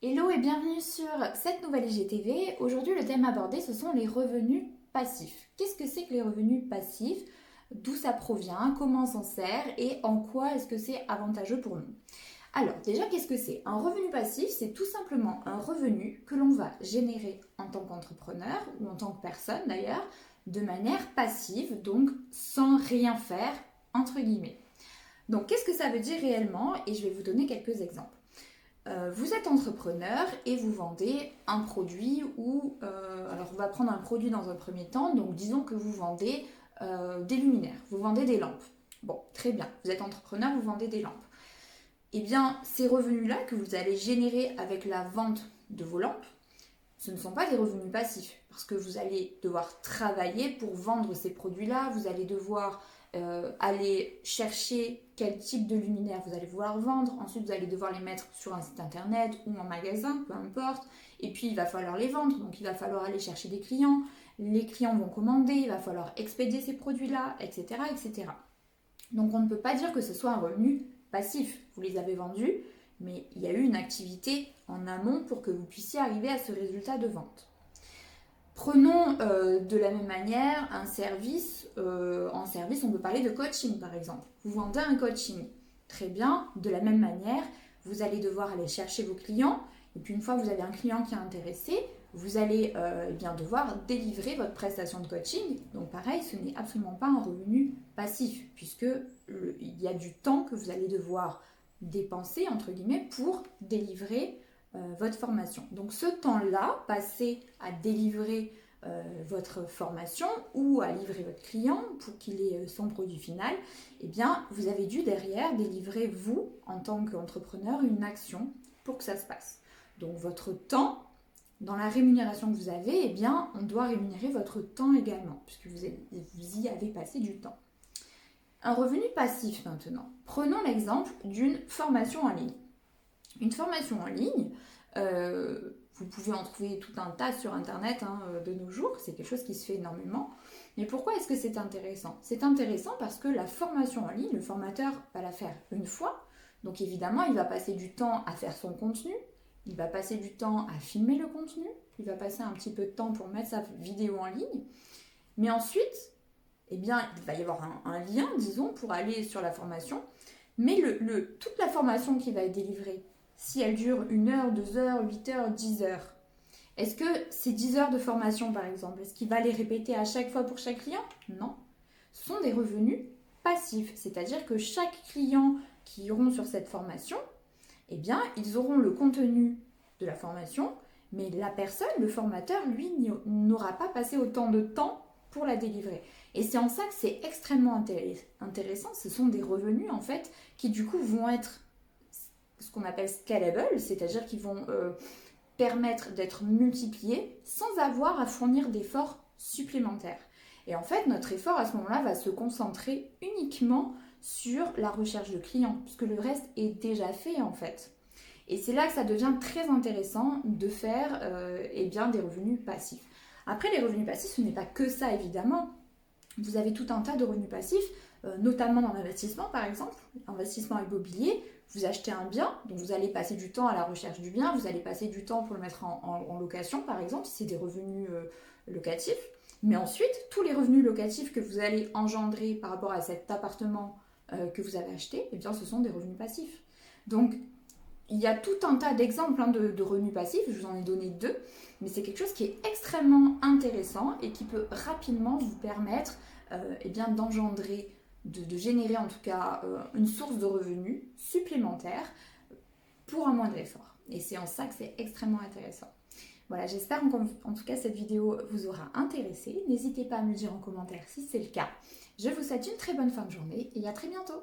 Hello et bienvenue sur cette nouvelle IGTV. Aujourd'hui, le thème abordé, ce sont les revenus passifs. Qu'est-ce que c'est que les revenus passifs? D'où ça provient? Comment on s'en sert? Et en quoi est-ce que c'est avantageux pour nous? Alors, déjà, qu'est-ce que c'est? Un revenu passif, c'est tout simplement un revenu que l'on va générer en tant qu'entrepreneur ou en tant que personne d'ailleurs, de manière passive, donc sans rien faire, entre guillemets. Donc, qu'est-ce que ça veut dire réellement? Et je vais vous donner quelques exemples. Vous êtes entrepreneur et vous vendez un produit ou... alors on va prendre un produit dans un premier temps, donc disons que vous vendez des luminaires, vous vendez des lampes. Bon, très bien, vous êtes entrepreneur, vous vendez des lampes. Eh bien, ces revenus-là que vous allez générer avec la vente de vos lampes, ce ne sont pas des revenus passifs, parce que vous allez devoir travailler pour vendre ces produits-là, vous allez devoir aller chercher quel type de luminaire vous allez vouloir vendre, ensuite vous allez devoir les mettre sur un site internet ou en magasin, peu importe, et puis il va falloir les vendre, donc il va falloir aller chercher des clients, les clients vont commander, il va falloir expédier ces produits-là, etc., etc. Donc on ne peut pas dire que ce soit un revenu passif, vous les avez vendus, mais il y a eu une activité en amont pour que vous puissiez arriver à ce résultat de vente. Prenons de la même manière un service. En service, on peut parler de coaching par exemple. Vous vendez un coaching. Très bien, de la même manière, vous allez devoir aller chercher vos clients. Et puis une fois que vous avez un client qui est intéressé, vous allez bien devoir délivrer votre prestation de coaching. Donc pareil, ce n'est absolument pas un revenu passif, puisque il y a du temps que vous allez devoir dépenser, entre guillemets, pour délivrer votre formation. Donc ce temps-là, passé à délivrer votre formation ou à livrer votre client pour qu'il ait son produit final, eh bien, vous avez dû derrière délivrer, vous, en tant qu'entrepreneur, une action pour que ça se passe. Donc votre temps, dans la rémunération que vous avez, eh bien, on doit rémunérer votre temps également, puisque vous y avez passé du temps. Un revenu passif maintenant. Prenons l'exemple d'une formation en ligne. Une formation en ligne, vous pouvez en trouver tout un tas sur internet de nos jours, c'est quelque chose qui se fait énormément. Mais pourquoi est-ce que c'est intéressant? C'est intéressant parce que la formation en ligne, le formateur va la faire une fois, donc évidemment il va passer du temps à faire son contenu, il va passer du temps à filmer le contenu, il va passer un petit peu de temps pour mettre sa vidéo en ligne, mais ensuite, eh bien, il va y avoir un lien, disons, pour aller sur la formation, mais toute la formation qui va être délivrée, si elle dure 1 heure, 2 heures, 8 heures, 10 heures, est-ce que ces 10 heures de formation, par exemple, est-ce qu'il va les répéter à chaque fois pour chaque client? Non. Ce sont des revenus passifs, c'est-à-dire que chaque client qui iront sur cette formation, eh bien, ils auront le contenu de la formation, mais la personne, le formateur, lui, n'aura pas passé autant de temps pour la délivrer. Et c'est en ça que c'est extrêmement intéressant. Ce sont des revenus, en fait, qui du coup vont être ce qu'on appelle scalable, c'est-à-dire qu'ils vont permettre d'être multipliés sans avoir à fournir d'efforts supplémentaires. Et en fait, notre effort à ce moment-là va se concentrer uniquement sur la recherche de clients, puisque le reste est déjà fait en fait. Et c'est là que ça devient très intéressant de faire eh bien, des revenus passifs. Après, les revenus passifs, ce n'est pas que ça évidemment. Vous avez tout un tas de revenus passifs, notamment dans l'investissement par exemple, investissement immobilier. Vous achetez un bien, donc vous allez passer du temps à la recherche du bien, vous allez passer du temps pour le mettre en location par exemple, si c'est des revenus locatifs. Mais ensuite, tous les revenus locatifs que vous allez engendrer par rapport à cet appartement que vous avez acheté, eh bien, ce sont des revenus passifs. Donc, il y a tout un tas d'exemples de revenus passifs, je vous en ai donné 2, mais c'est quelque chose qui est extrêmement intéressant et qui peut rapidement vous permettre eh bien, d'engendrer, de générer en tout cas une source de revenus supplémentaire pour un moindre effort. Et c'est en ça que c'est extrêmement intéressant. Voilà, j'espère en tout cas cette vidéo vous aura intéressé. N'hésitez pas à me le dire en commentaire si c'est le cas. Je vous souhaite une très bonne fin de journée et à très bientôt.